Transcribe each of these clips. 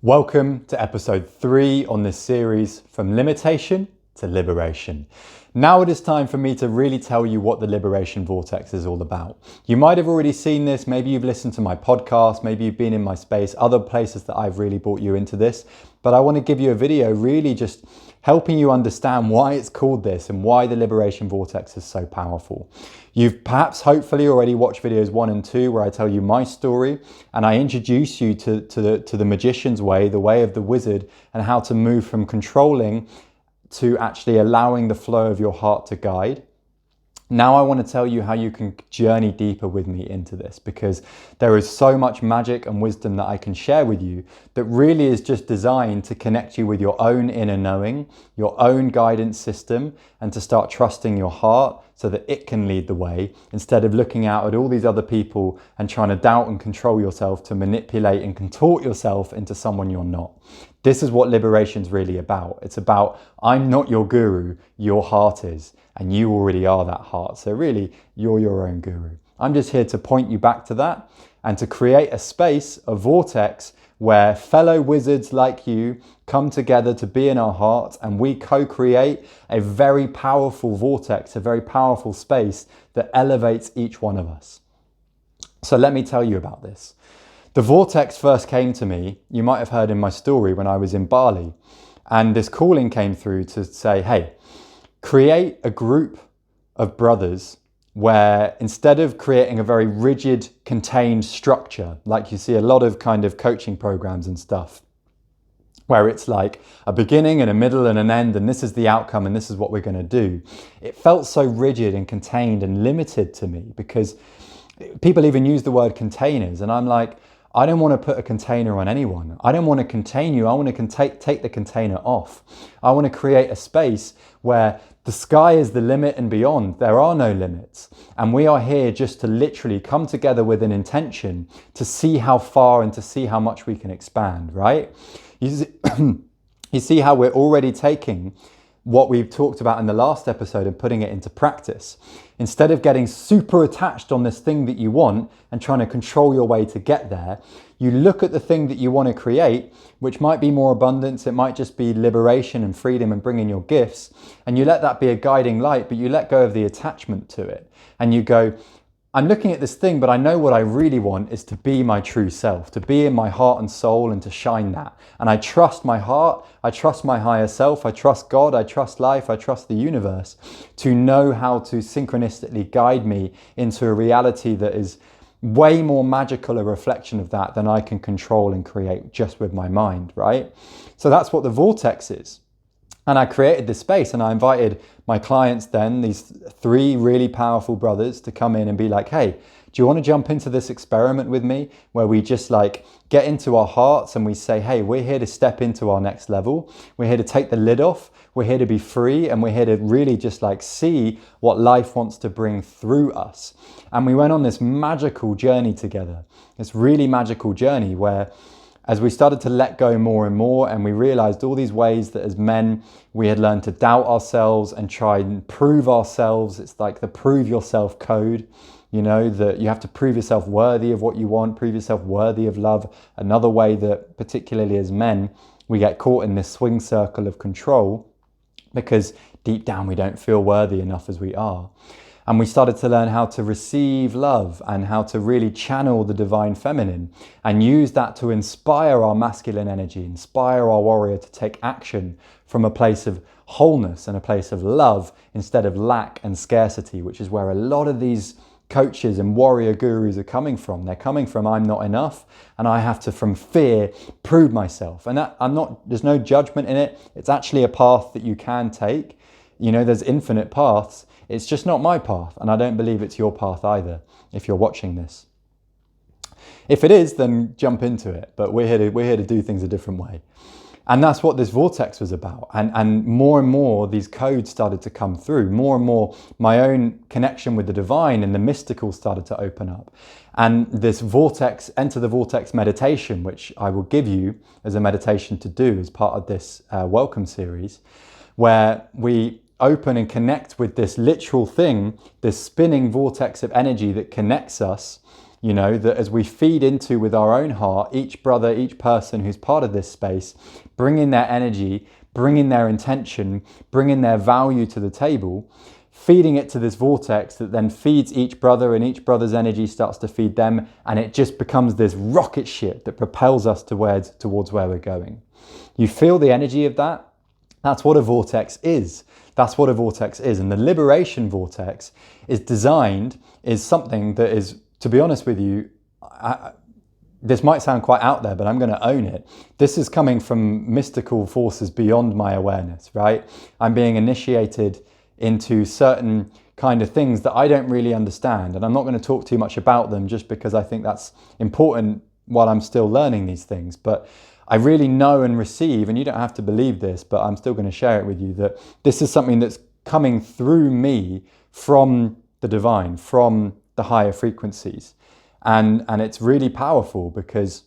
Welcome to episode 3 on this series, From Limitation to Liberation. Now it is time for me to really tell you what the Liberation Vortex is all about. You might have already seen this, maybe you've listened to my podcast, maybe you've been in my space, other places that I've really brought you into this, but I want to give you a video really just helping you understand why it's called this and why the Liberation Vortex is so powerful. You've perhaps hopefully already watched videos 1 and 2 where I tell you my story and I introduce you to the magician's way, the way of the wizard, and how to move from controlling to actually allowing the flow of your heart to guide. Now I want to tell you how you can journey deeper with me into this, because there is so much magic and wisdom that I can share with you that really is just designed to connect you with your own inner knowing, your own guidance system, and to start trusting your heart so that it can lead the way instead of looking out at all these other people and trying to doubt and control yourself to manipulate and contort yourself into someone you're not. This is what liberation's really about. It's about, I'm not your guru, your heart is. And you already are that heart. So really, you're your own guru. I'm just here to point you back to that and to create a space, a vortex, where fellow wizards like you come together to be in our heart, and we co-create a very powerful vortex, a very powerful space that elevates each one of us. So let me tell you about this. The vortex first came to me, you might have heard in my story, when I was in Bali. And this calling came through to say, hey, create a group of brothers where instead of creating a very rigid, contained structure, like you see a lot of kind of coaching programs and stuff, where it's like a beginning and a middle and an end, and this is the outcome and this is what we're going to do. It felt so rigid and contained and limited to me, because people even use the word containers, and I'm like, I don't want to put a container on anyone. I don't want to contain you. I want to take the container off. I want to create a space where the sky is the limit and beyond. There are no limits. And we are here just to literally come together with an intention to see how far and to see how much we can expand, right? You see how we're already taking what we've talked about in the last episode and putting it into practice. Instead of getting super attached on this thing that you want and trying to control your way to get there, you look at the thing that you want to create, which might be more abundance, it might just be liberation and freedom and bringing your gifts, and you let that be a guiding light, but you let go of the attachment to it. And you go, I'm looking at this thing, but I know what I really want is to be my true self, to be in my heart and soul and to shine that. And I trust my heart, I trust my higher self, I trust God, I trust life, I trust the universe to know how to synchronistically guide me into a reality that is way more magical a reflection of that than I can control and create just with my mind, right? So that's what the vortex is. And I created this space and I invited my clients then, these 3 really powerful brothers, to come in and be like, hey, do you want to jump into this experiment with me where we just like get into our hearts and we say, hey, we're here to step into our next level. We're here to take the lid off. We're here to be free, and we're here to really just like see what life wants to bring through us. And we went on this magical journey together, this really magical journey where as we started to let go more and more, and we realized all these ways that as men, we had learned to doubt ourselves and try and prove ourselves. It's like the prove yourself code, you know, that you have to prove yourself worthy of what you want, prove yourself worthy of love. Another way that particularly as men, we get caught in this swing circle of control because deep down we don't feel worthy enough as we are. And we started to learn how to receive love and how to really channel the divine feminine and use that to inspire our masculine energy, inspire our warrior to take action from a place of wholeness and a place of love instead of lack and scarcity, which is where a lot of these coaches and warrior gurus are coming from. They're coming from, I'm not enough and I have to, from fear, prove myself. And that there's no judgment in it. It's actually a path that you can take. You know, there's infinite paths. It's just not my path, and I don't believe it's your path either, if you're watching this. If it is, then jump into it, but we're here to do things a different way. And that's what this vortex was about. And more these codes started to come through. More and more my own connection with the divine and the mystical started to open up. And this vortex, enter the vortex meditation, which I will give you as a meditation to do as part of this welcome series, where we open and connect with this literal thing, this spinning vortex of energy that connects us, You know, that as we feed into with our own heart, each brother, each person who's part of this space, bringing their energy, bringing their intention, bringing their value to the table, feeding it to this vortex that then feeds each brother, and each brother's energy starts to feed them, and it just becomes this rocket ship that propels us towards where we're going. You feel the energy of that? That's what a vortex is. That's what a vortex is. And the Liberation Vortex is something that is, to be honest with you, this might sound quite out there, but I'm going to own it. This is coming from mystical forces beyond my awareness, right? I'm being initiated into certain kind of things that I don't really understand. And I'm not going to talk too much about them just because I think that's important while I'm still learning these things. But I really know and receive, and you don't have to believe this, but I'm still going to share it with you, that this is something that's coming through me from the divine, from the higher frequencies. And it's really powerful, because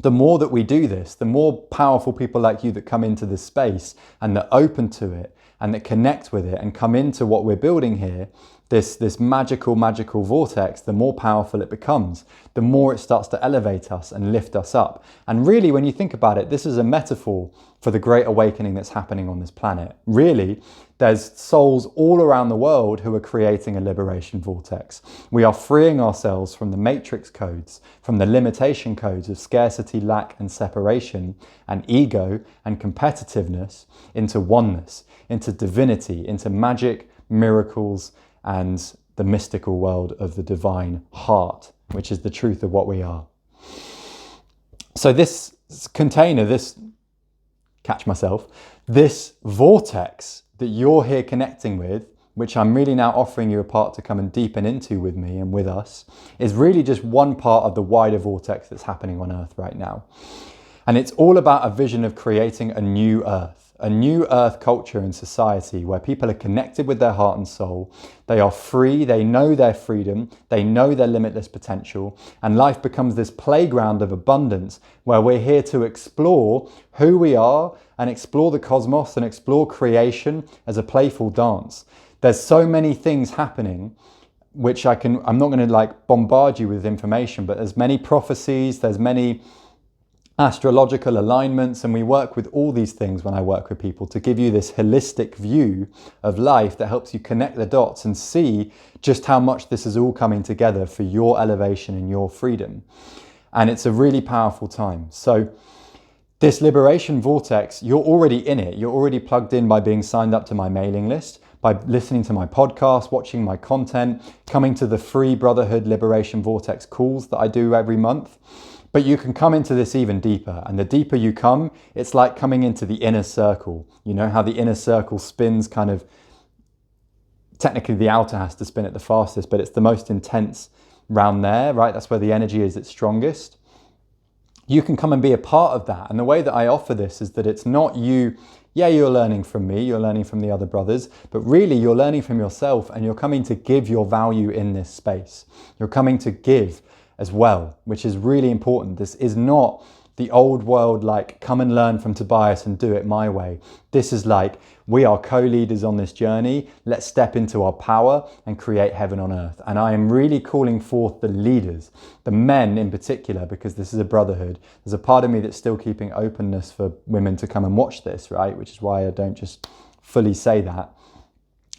the more that we do this, the more powerful people like you that come into this space and that open to it and that connect with it and come into what we're building here, this magical vortex, the more powerful it becomes, the more it starts to elevate us and lift us up. And really, when you think about it, this is a metaphor for the great awakening that's happening on this planet. Really, there's souls all around the world who are creating a liberation vortex. We are freeing ourselves from the matrix codes, from the limitation codes of scarcity, lack and separation, and ego and competitiveness, into oneness, into divinity, into magic, miracles, and the mystical world of the divine heart, which is the truth of what we are. So this container, this vortex that you're here connecting with, which I'm really now offering you a part to come and deepen into with me and with us, is really just one part of the wider vortex that's happening on Earth right now. And it's all about a vision of creating a new Earth culture and society where people are connected with their heart and soul. They are free, they know their freedom, they know their limitless potential, and life becomes this playground of abundance where we're here to explore who we are and explore the cosmos and explore creation as a playful dance. There's so many things happening which I'm not going to bombard you with information, but there's many prophecies, there's many astrological alignments, and we work with all these things when I work with people to give you this holistic view of life that helps you connect the dots and see just how much this is all coming together for your elevation and your freedom. And it's a really powerful time. So this Liberation Vortex, you're already in it. You're already plugged in by being signed up to my mailing list, by listening to my podcast, watching my content, coming to the free Brotherhood Liberation Vortex calls that I do every month. But you can come into this even deeper, and the deeper you come, it's like coming into the inner circle. You know how the inner circle spins kind of, technically the outer has to spin it the fastest, but it's the most intense round there, right? That's where the energy is its strongest. You can come and be a part of that. And the way that I offer this is that it's not you, yeah, you're learning from me, you're learning from the other brothers, but really you're learning from yourself, and you're coming to give your value in this space. You're coming to give as well, which is really important. This is not the old world, come and learn from Tobias and do it my way. This is we are co-leaders on this journey. Let's step into our power and create heaven on earth. And I am really calling forth the leaders, the men in particular, because this is a brotherhood. There's a part of me that's still keeping openness for women to come and watch this, right? Which is why I don't just fully say that,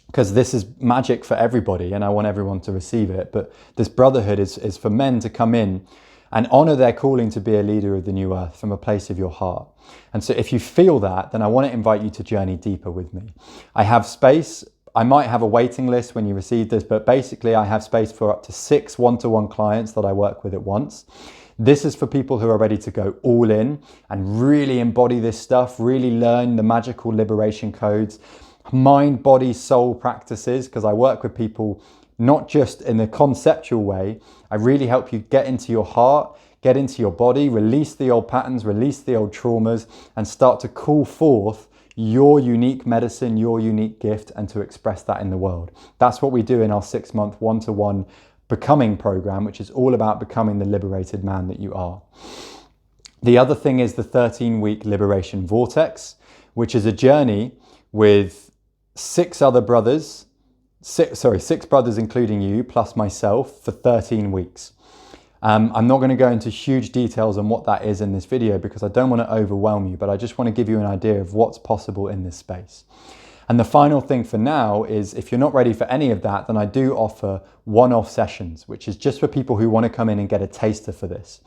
because this is magic for everybody and I want everyone to receive it. But this brotherhood is for men to come in and honor their calling to be a leader of the new earth from a place of your heart. And so if you feel that, then I want to invite you to journey deeper with me. I have space. I might have a waiting list when you receive this, but basically I have space for up to 6 one-to-one clients that I work with at once. This is for people who are ready to go all in and really embody this stuff, really learn the magical liberation codes, mind, body, soul practices, because I work with people not just in the conceptual way. I really help you get into your heart, get into your body, release the old patterns, release the old traumas, and start to call forth your unique medicine, your unique gift, and to express that in the world. That's what we do in our 6-month one-to-one becoming program, which is all about becoming the liberated man that you are. The other thing is the 13-week Liberation Vortex, which is a journey with 6 brothers including you, plus myself, for 13 weeks. I'm not going to go into huge details on what that is in this video because I don't want to overwhelm you, but I just want to give you an idea of what's possible in this space. And the final thing for now is if you're not ready for any of that, then I do offer one-off sessions, which is just for people who want to come in and get a taster for this.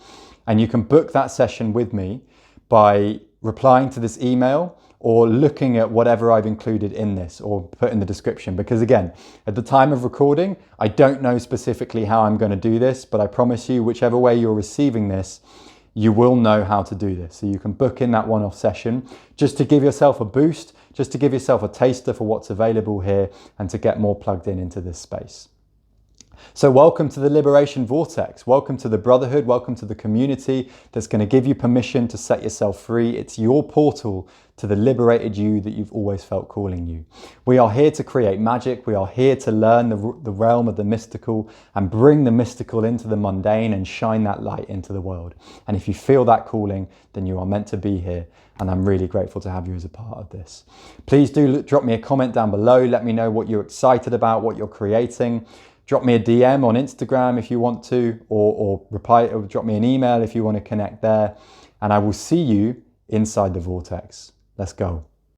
And you can book that session with me by replying to this email or looking at whatever I've included in this or put in the description. Because again, at the time of recording, I don't know specifically how I'm going to do this, but I promise you, whichever way you're receiving this, you will know how to do this. So you can book in that one-off session just to give yourself a boost, just to give yourself a taster for what's available here and to get more plugged in into this space. So welcome to the Liberation Vortex. Welcome to the Brotherhood. Welcome to the community that's going to give you permission to set yourself free. It's your portal to the liberated you that you've always felt calling you. We are here to create magic. We are here to learn the realm of the mystical and bring the mystical into the mundane and shine that light into the world. And if you feel that calling, then you are meant to be here. And I'm really grateful to have you as a part of this. Please do drop me a comment down below. Let me know what you're excited about, what you're creating. Drop me a DM on Instagram if you want to, or reply, or drop me an email if you want to connect there. And I will see you inside the vortex. Let's go.